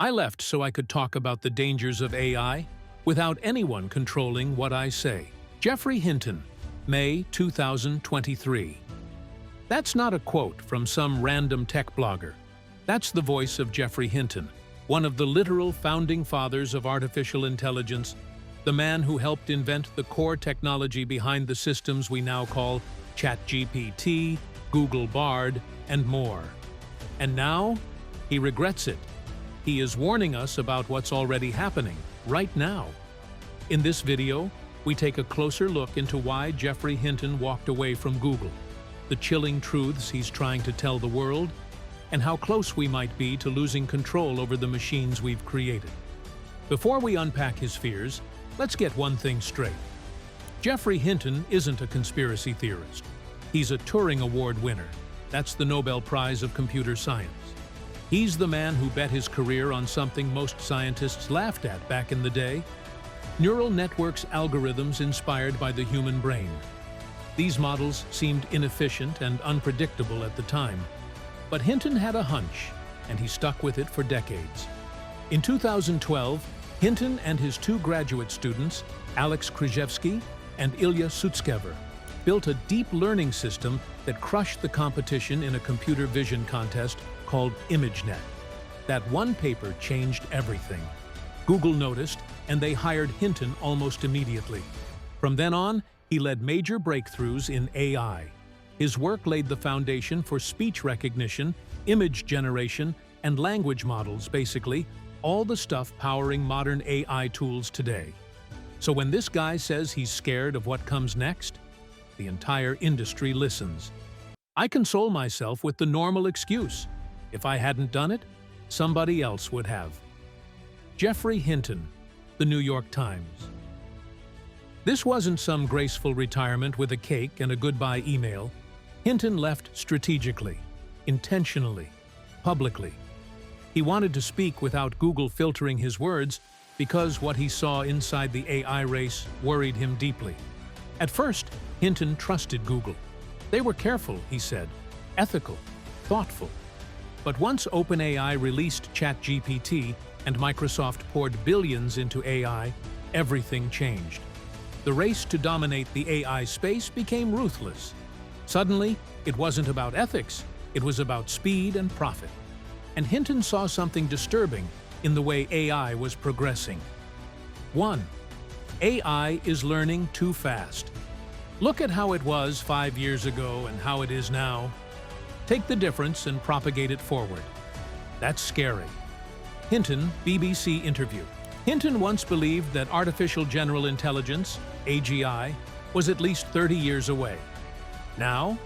I left so I could talk about the dangers of AI without anyone controlling what I say. Geoffrey Hinton, May 2023. That's not a quote from some random tech blogger. That's the voice of Geoffrey Hinton, one of the literal founding fathers of artificial intelligence, the man who helped invent the core technology behind the systems we now call ChatGPT, Google Bard, and more. And now, he regrets it. He is warning us about what's already happening, right now. In this video, we take a closer look into why Geoffrey Hinton walked away from Google, the chilling truths he's trying to tell the world, and how close we might be to losing control over the machines we've created. Before we unpack his fears, let's get one thing straight. Geoffrey Hinton isn't a conspiracy theorist. He's a Turing Award winner. That's the Nobel Prize of Computer Science. He's the man who bet his career on something most scientists laughed at back in the day: neural networks algorithms inspired by the human brain. These models seemed inefficient and unpredictable at the time, but Hinton had a hunch, and he stuck with it for decades. In 2012, Hinton and his two graduate students, Alex Krzyzewski and Ilya Sutskever, built a deep learning system that crushed the competition in a computer vision contest called ImageNet. That one paper changed everything. Google noticed, and they hired Hinton almost immediately. From then on, he led major breakthroughs in AI. His work laid the foundation for speech recognition, image generation, and language models, basically, all the stuff powering modern AI tools today. So when this guy says he's scared of what comes next, the entire industry listens. I console myself with the normal excuse: if I hadn't done it, somebody else would have. Geoffrey Hinton, The New York Times. This wasn't some graceful retirement with a cake and a goodbye email. Hinton left strategically, intentionally, publicly. He wanted to speak without Google filtering his words because what he saw inside the AI race worried him deeply. At first, Hinton trusted Google. They were careful, he said, ethical, thoughtful. But once OpenAI released ChatGPT and Microsoft poured billions into AI, everything changed. The race to dominate the AI space became ruthless. Suddenly, it wasn't about ethics, it was about speed and profit. And Hinton saw something disturbing in the way AI was progressing. 1. AI is learning too fast. Look at how it was 5 years ago and how it is now. Take the difference and propagate it forward. That's scary. Hinton, BBC interview. Hinton once believed that artificial general intelligence, AGI, was at least 30 years away. Now,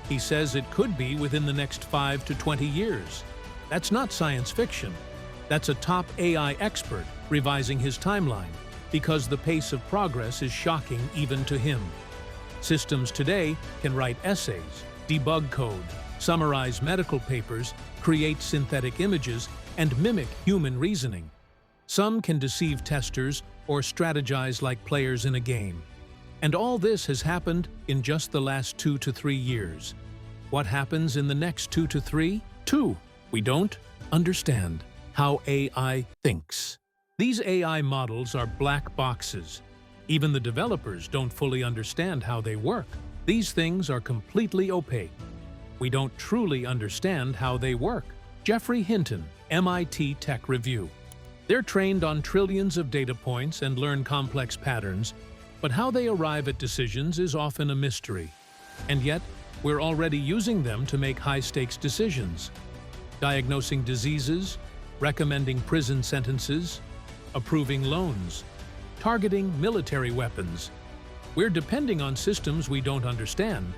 he says it could be within the next 5 to 20 years. That's not science fiction. That's a top AI expert revising his timeline, because the pace of progress is shocking even to him. Systems today can write essays, debug code, summarize medical papers, create synthetic images, and mimic human reasoning. Some can deceive testers or strategize like players in a game. And all this has happened in just the last 2 to 3 years. What happens in the next 2 to 3? 2. We don't understand how AI thinks. These AI models are black boxes. Even the developers don't fully understand how they work. These things are completely opaque. We don't truly understand how they work. Geoffrey Hinton, MIT Tech Review. They're trained on trillions of data points and learn complex patterns, but how they arrive at decisions is often a mystery. And yet, we're already using them to make high-stakes decisions. Diagnosing diseases, recommending prison sentences, approving loans, targeting military weapons. We're depending on systems we don't understand,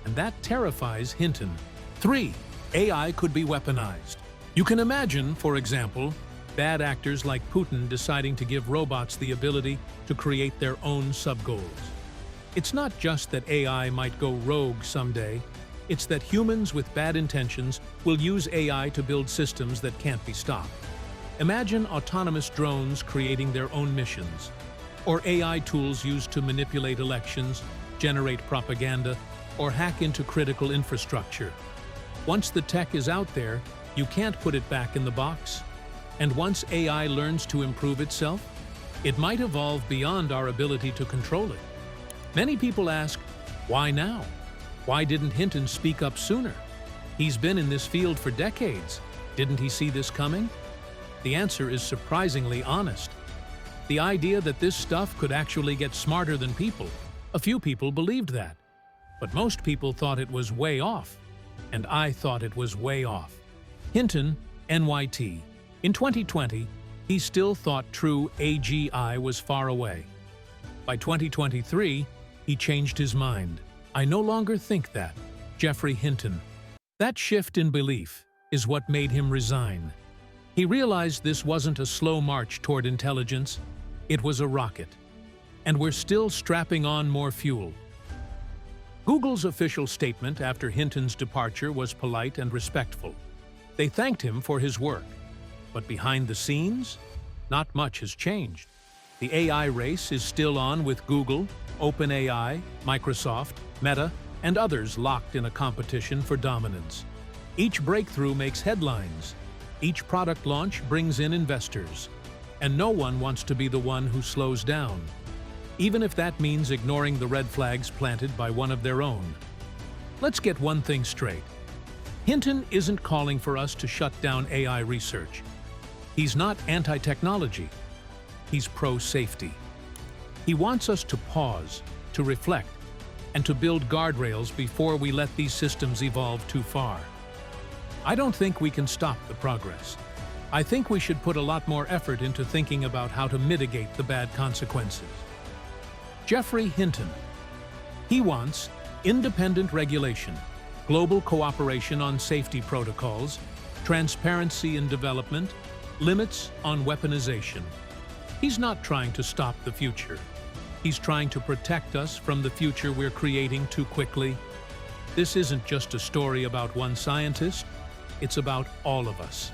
and that terrifies Hinton. 3. AI could be weaponized. You can imagine, for example, bad actors like Putin deciding to give robots the ability to create their own sub-goals. It's not just that AI might go rogue someday, it's that humans with bad intentions will use AI to build systems that can't be stopped. Imagine autonomous drones creating their own missions, or AI tools used to manipulate elections, generate propaganda, or hack into critical infrastructure. Once the tech is out there, you can't put it back in the box. And once AI learns to improve itself, it might evolve beyond our ability to control it. Many people ask, why now? Why didn't Hinton speak up sooner? He's been in this field for decades. Didn't he see this coming? The answer is surprisingly honest. The idea that this stuff could actually get smarter than people, a few people believed that. But most people thought it was way off. And I thought it was way off. Hinton, NYT. In 2020, he still thought true AGI was far away. By 2023, he changed his mind. I no longer think that. Geoffrey Hinton. That shift in belief is what made him resign. He realized this wasn't a slow march toward intelligence, it was a rocket. And we're still strapping on more fuel. Google's official statement after Hinton's departure was polite and respectful. They thanked him for his work. But behind the scenes, not much has changed. The AI race is still on with Google, OpenAI, Microsoft, Meta, and others locked in a competition for dominance. Each breakthrough makes headlines. Each product launch brings in investors. And no one wants to be the one who slows down, even if that means ignoring the red flags planted by one of their own. Let's get one thing straight. Hinton isn't calling for us to shut down AI research. He's not anti-technology. He's pro-safety. He wants us to pause, to reflect, and to build guardrails before we let these systems evolve too far. I don't think we can stop the progress. I think we should put a lot more effort into thinking about how to mitigate the bad consequences. Geoffrey Hinton. He wants independent regulation, global cooperation on safety protocols, transparency in development, limits on weaponization. He's not trying to stop the future. He's trying to protect us from the future we're creating too quickly. This isn't just a story about one scientist, it's about all of us.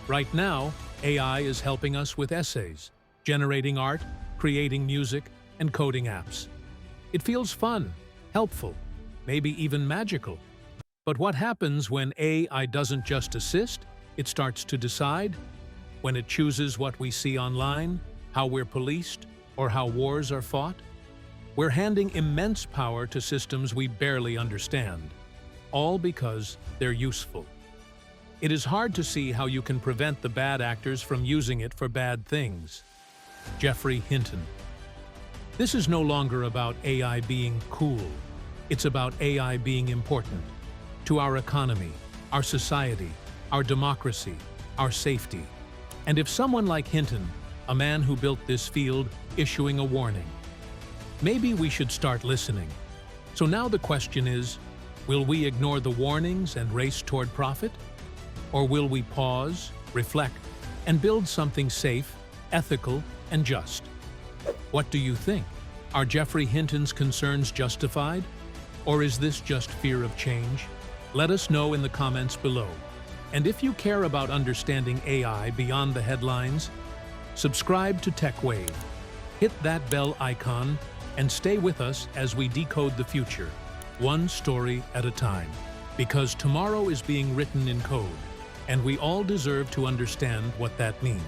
Right now, AI is helping us with essays, generating art, creating music, and coding apps. It feels fun, helpful, maybe even magical. But what happens when AI doesn't just assist, it starts to decide? When it chooses what we see online, how we're policed, or how wars are fought? We're handing immense power to systems we barely understand, all because they're useful. It is hard to see how you can prevent the bad actors from using it for bad things. Geoffrey Hinton. This is no longer about AI being cool. It's about AI being important to our economy, our society, our democracy, our safety. And if someone like Hinton, a man who built this field, issuing a warning, maybe we should start listening. So now the question is, will we ignore the warnings and race toward profit? Or will we pause, reflect, and build something safe, ethical, and just? What do you think? Are Geoffrey Hinton's concerns justified? Or is this just fear of change? Let us know in the comments below. And if you care about understanding AI beyond the headlines, subscribe to TechWave, hit that bell icon, and stay with us as we decode the future, one story at a time. Because tomorrow is being written in code, and we all deserve to understand what that means.